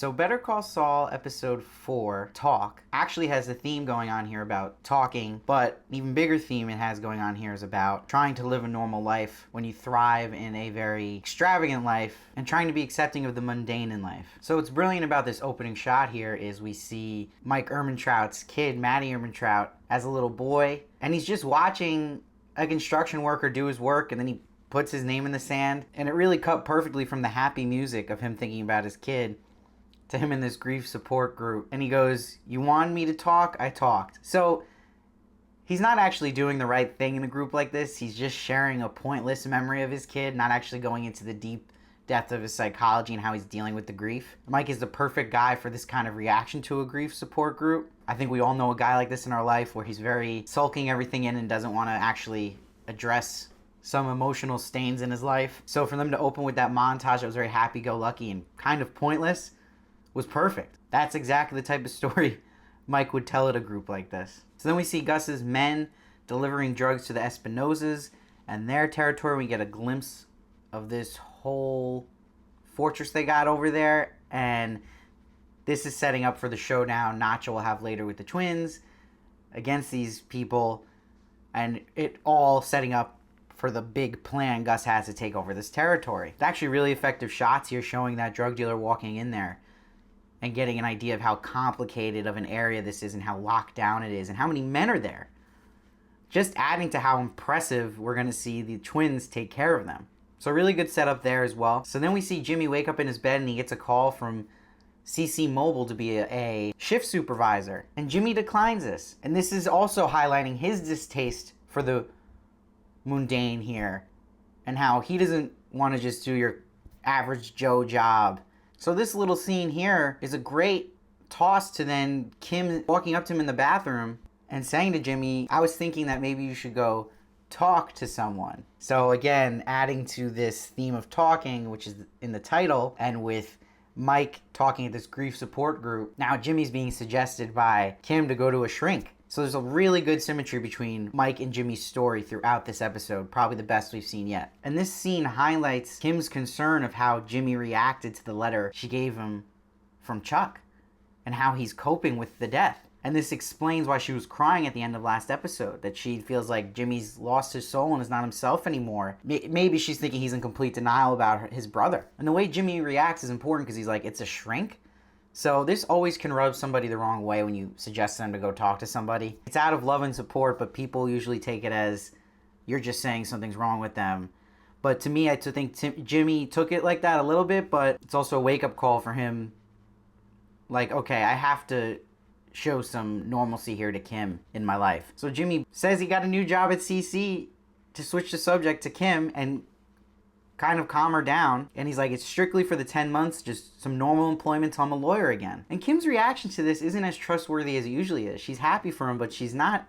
So Better Call Saul episode 4, Talk, actually has a theme going on here about talking, but an even bigger theme it has going on here is about trying to live a normal life when you thrive in a very extravagant life and trying to be accepting of the mundane in life. So what's brilliant about this opening shot here is we see Mike Ehrmantraut's kid, Matty Ehrmantraut, as a little boy, and he's just watching a construction worker do his work, and then he puts his name in the sand, and it really cut perfectly from the happy music of him thinking about his kid to him in this grief support group. And he goes, "You wanted me to talk? I talked." So he's not actually doing the right thing in a group like this. He's just sharing a pointless memory of his kid, not actually going into the deep depth of his psychology and how he's dealing with the grief. Mike is the perfect guy for this kind of reaction to a grief support group. I think we all know a guy like this in our life where he's very sulking everything in and doesn't want to actually address some emotional stains in his life. So for them to open with that montage that was very happy-go-lucky and kind of pointless was perfect. That's exactly the type of story Mike would tell at a group like this. So then we see Gus'S men delivering drugs to the Espinosas and their territory. We get a glimpse of this whole fortress they got over there, and this is setting up for the showdown Nacho will have later with the twins against these people, and it all setting up for the big plan Gus has to take over this territory. It's actually really effective shots here showing that drug dealer walking in there and getting an idea of how complicated of an area this is and how locked down it is and how many men are there. Just adding to how impressive we're going to see the twins take care of them. So really good setup there as well. So then we see Jimmy wake up in his bed and he gets a call from CC Mobile to be a shift supervisor. And Jimmy declines this. And this is also highlighting his distaste for the mundane here and how he doesn't want to just do your average Joe job. So this little scene here is a great toss to then Kim walking up to him in the bathroom and saying to Jimmy, "I was thinking that maybe you should go talk to someone." So again, adding to this theme of talking, which is in the title, and with Mike talking at this grief support group, now Jimmy's being suggested by Kim to go to a shrink. So there's a really good symmetry between Mike and Jimmy's story throughout this episode, probably the best we've seen yet. And this scene highlights Kim's concern of how Jimmy reacted to the letter she gave him from Chuck and how he's coping with the death. And this explains why she was crying at the end of last episode, that she feels like Jimmy's lost his soul and is not himself anymore. Maybe she's thinking he's in complete denial about his brother. And the way Jimmy reacts is important because he's like, "It's a shrink?" So this always can rub somebody the wrong way when you suggest them to go talk to somebody. It's out of love and support, but people usually take it as you're just saying something's wrong with them. But to me, I think Jimmy took it like that a little bit, but it's also a wake-up call for him. Like, okay, I have to show some normalcy here to Kim in my life. So Jimmy says he got a new job at CC to switch the subject to Kim and kind of calm her down. And he's like, "It's strictly for the 10 months, just some normal employment till I'm a lawyer again." And Kim's reaction to this isn't as trustworthy as it usually is. She's happy for him, but she's not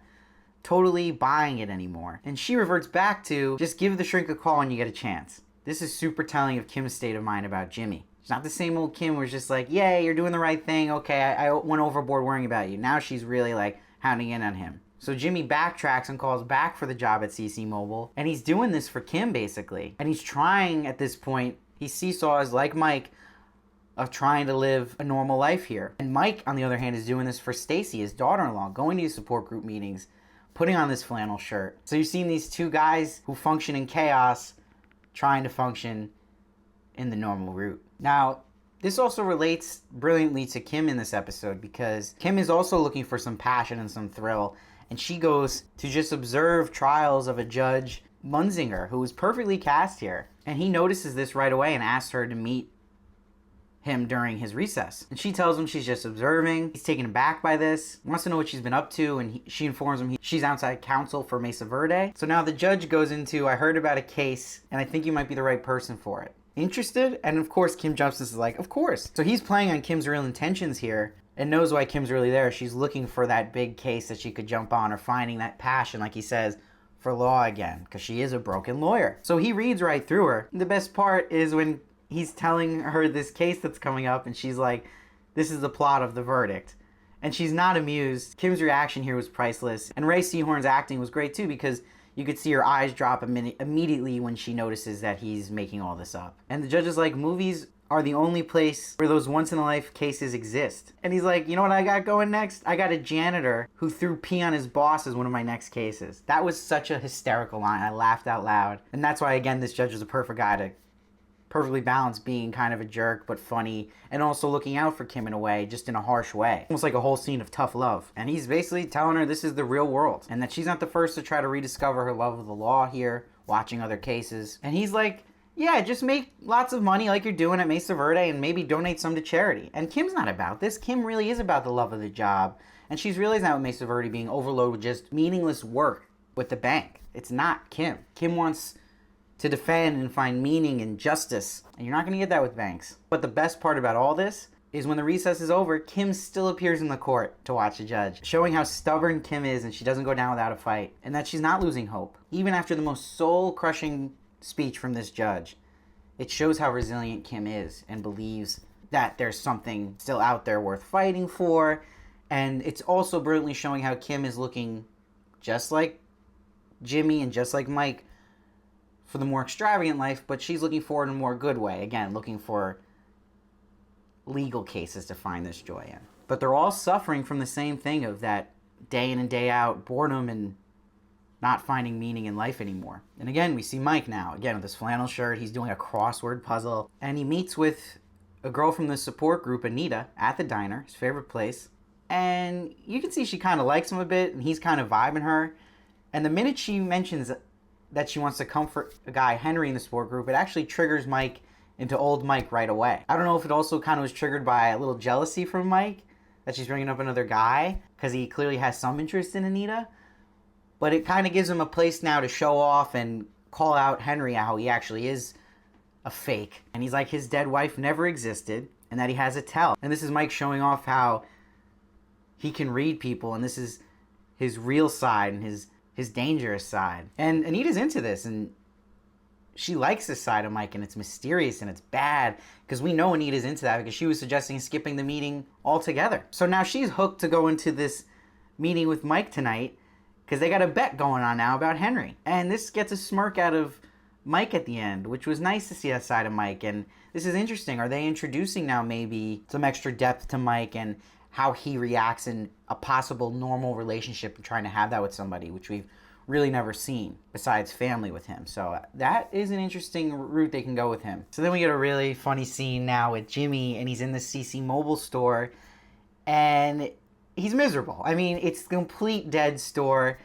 totally buying it anymore. And she reverts back to, "Just give the shrink a call when you get a chance." This is super telling of Kim's state of mind about Jimmy. She's not the same old Kim where it's just like, "Yay, you're doing the right thing. Okay, I went overboard worrying about you." Now she's really like hounding in on him. So Jimmy backtracks and calls back for the job at CC Mobile. And he's doing this for Kim, basically. And he's trying, at this point, he seesaws, like Mike, of trying to live a normal life here. And Mike, on the other hand, is doing this for Stacy, his daughter-in-law, going to these support group meetings, putting on this flannel shirt. So you're seeing these two guys who function in chaos, trying to function in the normal route. Now, this also relates brilliantly to Kim in this episode because Kim is also looking for some passion and some thrill. And she goes to just observe trials of a Judge Munzinger, who is perfectly cast here. And he notices this right away and asks her to meet him during his recess. And she tells him she's just observing. He's taken aback by this, wants to know what she's been up to, and she informs him she's outside counsel for Mesa Verde. So now the judge goes into, "I heard about a case, and I think you might be the right person for it. Interested?" And of course, Kim jumps and is like, "Of course." So he's playing on Kim's real intentions here and knows why Kim's really there. She's looking for that big case that she could jump on, or finding that passion, like he says, for law again, because she is a broken lawyer. So he reads right through her. The best part is when he's telling her this case that's coming up, and she's like, "This is the plot of the verdict." And she's not amused. Kim's reaction here was priceless. And Ray Seehorn's acting was great too, because you could see her eyes drop immediately when she notices that he's making all this up. And the judge is like, "Movies are the only place where those once-in-a-life cases exist. And he's like, you know what I got going next? I got a janitor who threw pee on his boss as one of my next cases. That was such a hysterical line. I laughed out loud. And that's why, again, this judge was a perfect guy to perfectly balance being kind of a jerk but funny, and also looking out for Kim in a way, just in a harsh way. Almost like a whole scene of tough love. And he's basically telling her this is the real world, and that she's not the first to try to rediscover her love of the law here, watching other cases. And he's like, yeah, just make lots of money like you're doing at Mesa Verde and maybe donate some to charity. And Kim's not about this. Kim really is about the love of the job. And she's realized now with Mesa Verde being overloaded with just meaningless work with the bank. It's not Kim. Kim wants to defend and find meaning and justice. And you're not going to get that with banks. But the best part about all this is when the recess is over, Kim still appears in the court to watch the judge, showing how stubborn Kim is and she doesn't go down without a fight, and that she's not losing hope. Even after the most soul-crushing speech from this judge, it shows how resilient Kim is and believes that there's something still out there worth fighting for. And it's also brilliantly showing how Kim is looking just like Jimmy and just like Mike for the more extravagant life, but she's looking forward in a more good way. Again, looking for legal cases to find this joy in. But they're all suffering from the same thing of that day in and day out boredom and not finding meaning in life anymore. And again, we see Mike now, again with his flannel shirt, he's doing a crossword puzzle, and he meets with a girl from the support group, Anita, at the diner, his favorite place. And you can see she kind of likes him a bit, and he's kind of vibing her. And the minute she mentions that she wants to comfort a guy, Henry, in the support group, it actually triggers Mike into old Mike right away. I don't know if it also kind of was triggered by a little jealousy from Mike, that she's bringing up another guy, because he clearly has some interest in Anita. But it kind of gives him a place now to show off and call out Henry how he actually is a fake. And he's like, his dead wife never existed, and that he has a tell. And this is Mike showing off how he can read people, and this is his real side and his dangerous side. And Anita's into this, and she likes this side of Mike, and it's mysterious and it's bad, because we know Anita's into that because she was suggesting skipping the meeting altogether. So now she's hooked to go into this meeting with Mike tonight because they got a bet going on now about Henry. And this gets a smirk out of Mike at the end, which was nice to see that side of Mike. And this is interesting. Are they introducing now maybe some extra depth to Mike and how he reacts in a possible normal relationship and trying to have that with somebody, which we've really never seen besides family with him. So that is an interesting route they can go with him. So then we get a really funny scene now with Jimmy, and he's in the CC Mobile store, and he's miserable. I mean, it's a complete dead store,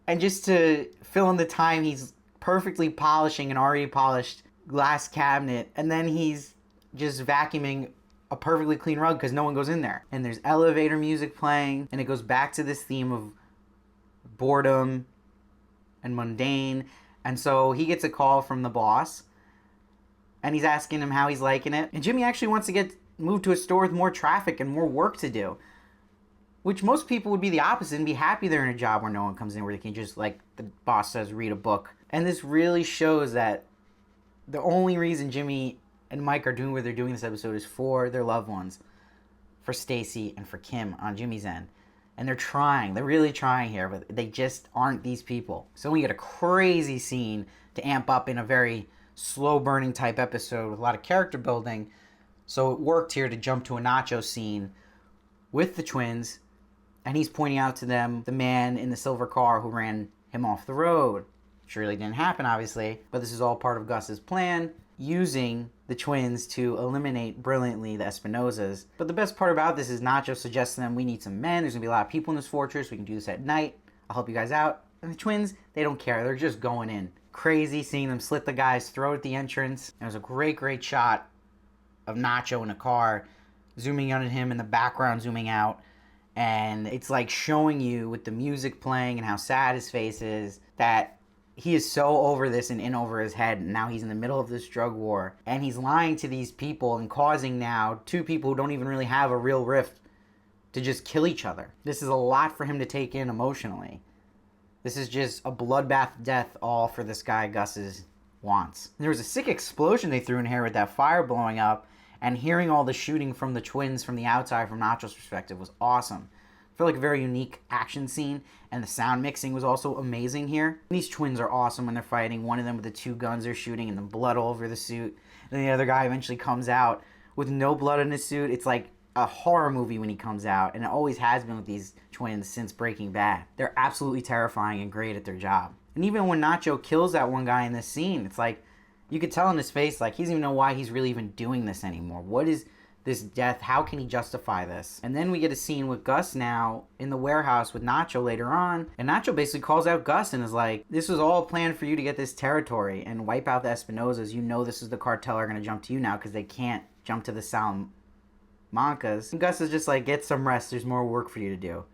and just to fill in the time, he's perfectly polishing an already polished glass cabinet, and then he's just vacuuming a perfectly clean rug because no one goes in there. And there's elevator music playing, and it goes back to this theme of boredom and mundane. And so he gets a call from the boss, and he's asking him how he's liking it. And Jimmy actually wants to get moved to a store with more traffic and more work to do, which most people would be the opposite and be happy they're in a job where no one comes in, where they can just, like the boss says, read a book. And this really shows that the only reason Jimmy and Mike are doing what they're doing this episode is for their loved ones, for Stacy and for Kim on Jimmy's end. And they're really trying here, but they just aren't these people. So we get a crazy scene to amp up in a very slow-burning type episode with a lot of character building. So it worked here to jump to a Nacho scene with the twins, and he's pointing out to them the man in the silver car who ran him off the road. Which really didn't happen, obviously, but this is all part of Gus's plan, using the twins to eliminate brilliantly the Espinosas. But the best part about this is Nacho suggests to them, we need some men, there's gonna be a lot of people in this fortress, we can do this at night, I'll help you guys out. And the twins, they don't care, they're just going in. Crazy seeing them slit the guy's throat at the entrance. There's a great shot of Nacho in a car, zooming in on him in the background, zooming out. And it's like showing you with the music playing and how sad his face is that he is so over this and in over his head, and now he's in the middle of this drug war, and he's lying to these people and causing now two people who don't even really have a real rift to just kill each other. This is a lot for him to take in emotionally. This is just a bloodbath death all for this guy Gus's wants. There was a sick explosion they threw in here with that fire blowing up, and hearing all the shooting from the twins from the outside from Nacho's perspective was awesome. felt like a very unique action scene, and the sound mixing was also amazing here. These twins are awesome when they're fighting. One of them with the 2 guns are shooting and the blood all over the suit. And then the other guy eventually comes out with no blood in his suit. It's like a horror movie when he comes out, and it always has been with these twins since Breaking Bad. They're absolutely terrifying and great at their job. And even when Nacho kills that one guy in this scene, it's like, you could tell in his face, like, he doesn't even know why he's really even doing this anymore. What is this death? How can he justify this? And then we get a scene with Gus now in the warehouse with Nacho later on. And Nacho basically calls out Gus and is like, this was all planned for you to get this territory and wipe out the Espinosas. You know this is the cartel are going to jump to you now because they can't jump to the Salamancas. And Gus is just like, get some rest. There's more work for you to do.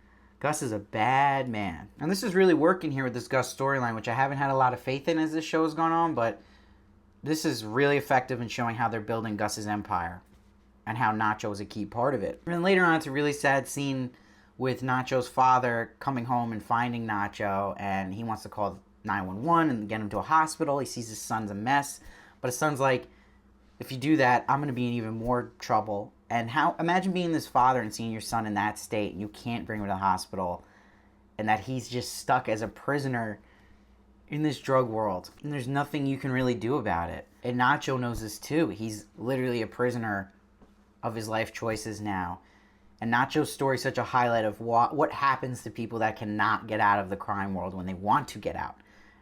Gus is a bad man. And this is really working here with this Gus storyline, which I haven't had a lot of faith in as this show has gone on, but this is really effective in showing how they're building Gus's empire and how Nacho is a key part of it. And then later on, it's a really sad scene with Nacho's father coming home and finding Nacho, and he wants to call 911 and get him to a hospital. He sees his son's a mess, but his son's like, if you do that, I'm going to be in even more trouble. And imagine being this father and seeing your son in that state, and you can't bring him to the hospital, and that he's just stuck as a prisoner in this drug world, and there's nothing you can really do about it. And Nacho knows this too. He's literally a prisoner of his life choices now. And Nacho's story is such a highlight of what happens to people that cannot get out of the crime world when they want to get out.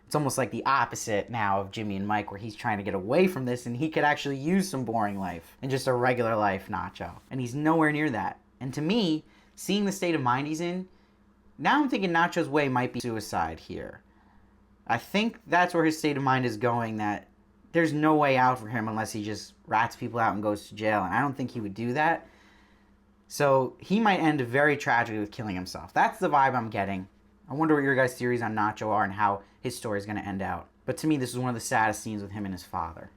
It's almost like the opposite now of Jimmy and Mike, where he's trying to get away from this and he could actually use some boring life and just a regular life, Nacho. And he's nowhere near that. And to me, seeing the state of mind he's in, now I'm thinking Nacho's way might be suicide here. I think that's where his state of mind is going, that there's no way out for him unless he just rats people out and goes to jail. And I don't think he would do that. So he might end very tragically with killing himself. That's the vibe I'm getting. I wonder what your guys' theories on Nacho are and how his story is going to end out. But to me, this is one of the saddest scenes with him and his father.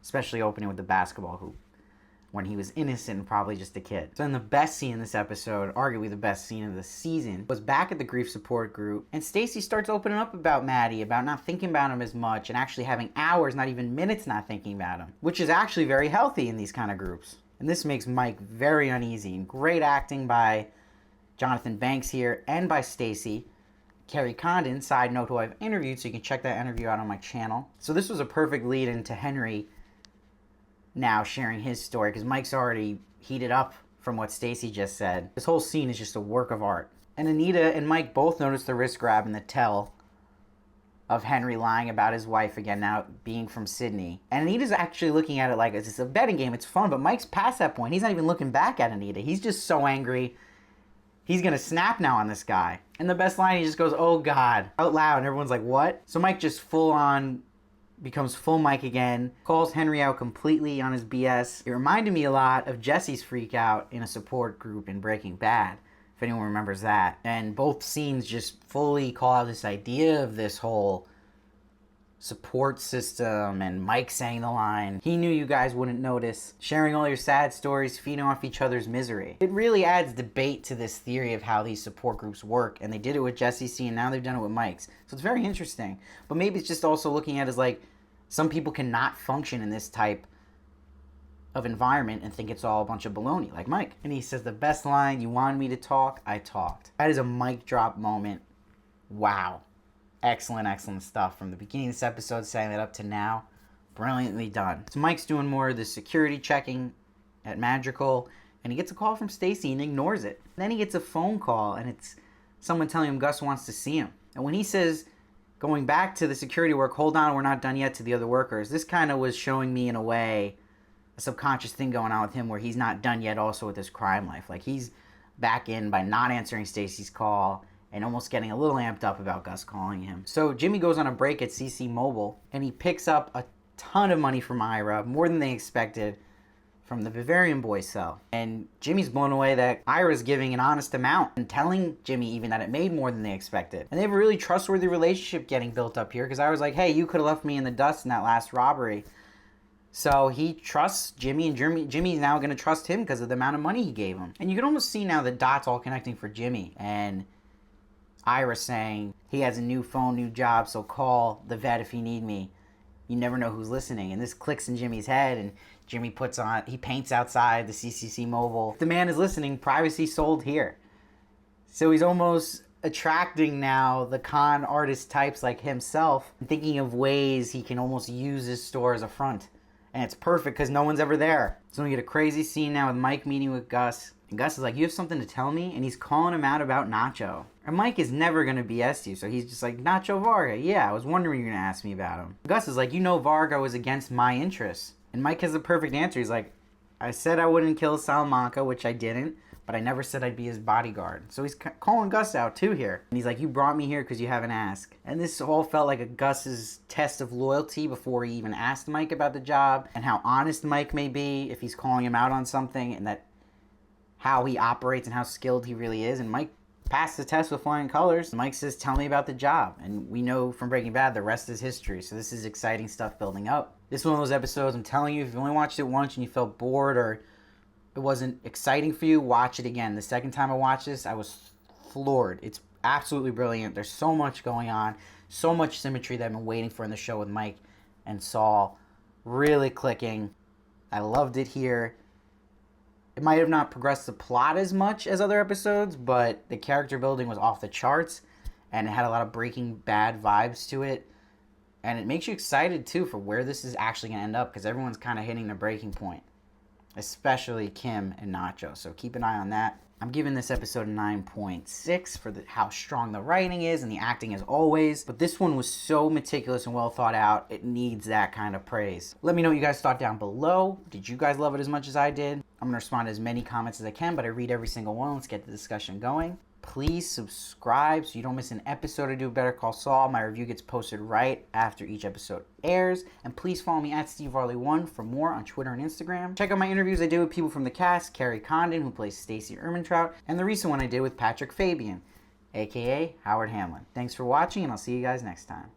Especially opening with the basketball hoop, when he was innocent and probably just a kid. So then the best scene in this episode, arguably the best scene of the season, was back at the grief support group, and Stacy starts opening up about Maddie, about not thinking about him as much, and actually having hours, not even minutes, not thinking about him, which is actually very healthy in these kind of groups. And this makes Mike very uneasy, and great acting by Jonathan Banks here, and by Stacy. Kerry Condon, side note, who I've interviewed, so you can check that interview out on my channel. So this was a perfect lead into Henry now sharing his story, because Mike's already heated up from what Stacy just said. This whole scene is just a work of art. And Anita and Mike both noticed the wrist grab and the tell of Henry lying about his wife again, now being from Sydney. And Anita's actually looking at it like it's a betting game, it's fun, but Mike's past that point. He's not even looking back at Anita. He's just so angry. He's gonna snap now on this guy. And the best line, he just goes, "Oh God," out loud, and everyone's like, what? So Mike just full on becomes full Mike again, calls Henry out completely on his BS. It reminded me a lot of Jesse's freak out in a support group in Breaking Bad, if anyone remembers that. And both scenes just fully call out this idea of this whole support system, and Mike saying the line, "He knew you guys wouldn't notice," sharing all your sad stories, feeding off each other's misery. It really adds debate to this theory of how these support groups work, and they did it with Jesse's scene, and now they've done it with Mike's. So it's very interesting. But maybe it's just also looking at it as like, some people cannot function in this type of environment and think it's all a bunch of baloney, like Mike. And he says the best line, "You wanted me to talk, I talked." That is a mic drop moment. Wow. Excellent, excellent stuff. From the beginning of this episode, setting that up to now, brilliantly done. So Mike's doing more of the security checking at Madrigal, and he gets a call from Stacy and ignores it. Then he gets a phone call, and it's someone telling him Gus wants to see him. And when he says, going back to the security work, "Hold on, we're not done yet," to the other workers, this kind of was showing me, in a way, a subconscious thing going on with him where he's not done yet also with his crime life. Like, he's back in by not answering Stacy's call and almost getting a little amped up about Gus calling him. So Jimmy goes on a break at CC Mobile, and he picks up a ton of money from Ira, more than they expected, from the Bavarian boys' cell. And Jimmy's blown away that Ira's giving an honest amount and telling Jimmy even that it made more than they expected. And they have a really trustworthy relationship getting built up here, because Ira's like, "Hey, you could have left me in the dust in that last robbery." So he trusts Jimmy, and Jimmy's now going to trust him because of the amount of money he gave him. And you can almost see now the dots all connecting for Jimmy. And Ira saying he has a new phone, new job, so call the vet if you need me. You never know who's listening. And this clicks in Jimmy's head, and Jimmy he paints outside the CCC Mobile. If the man is listening, privacy sold here. So he's almost attracting now the con artist types like himself, thinking of ways he can almost use his store as a front. And it's perfect because no one's ever there. So we get a crazy scene now with Mike meeting with Gus. And Gus is like, you have something to tell me? And he's calling him out about Nacho. And Mike is never going to BS you. So he's just like, Nacho Varga. Yeah, I was wondering you were going to ask me about him. Gus is like, you know Varga was against my interests. And Mike has the perfect answer. He's like, I said I wouldn't kill Salamanca, which I didn't. But I never said I'd be his bodyguard. So he's calling Gus out too here. And he's like, you brought me here because you haven't asked. And this all felt like a Gus's test of loyalty before he even asked Mike about the job. And how honest Mike may be if he's calling him out on something. And that how he operates and how skilled he really is. And Mike passed the test with flying colors. Mike says, tell me about the job. And we know from Breaking Bad, the rest is history. So this is exciting stuff building up. This is one of those episodes, I'm telling you, if you only watched it once and you felt bored or it wasn't exciting for you, watch it again. The second time I watched this, I was floored. It's absolutely brilliant. There's so much going on, so much symmetry that I've been waiting for in the show with Mike and Saul. Really clicking. I loved it here. It might have not progressed the plot as much as other episodes, but the character building was off the charts, and it had a lot of Breaking Bad vibes to it. And it makes you excited, too, for where this is actually going to end up, because everyone's kind of hitting their breaking point. Especially Kim and Nacho. So keep an eye on that. I'm giving this episode a 9.6 for how strong the writing is and the acting as always. But this one was so meticulous and well thought out, it needs that kind of praise. Let me know what you guys thought down below. Did you guys love it as much as I did? I'm going to respond to as many comments as I can, but I read every single one. Let's get the discussion going. Please subscribe so you don't miss an episode of Do Better Call Saul. My review gets posted right after each episode airs. And please follow me at SteveVarley1 for more on Twitter and Instagram. Check out my interviews I did with people from the cast, Carrie Condon, who plays Stacey Ermintrout, and the recent one I did with Patrick Fabian, aka Howard Hamlin. Thanks for watching, and I'll see you guys next time.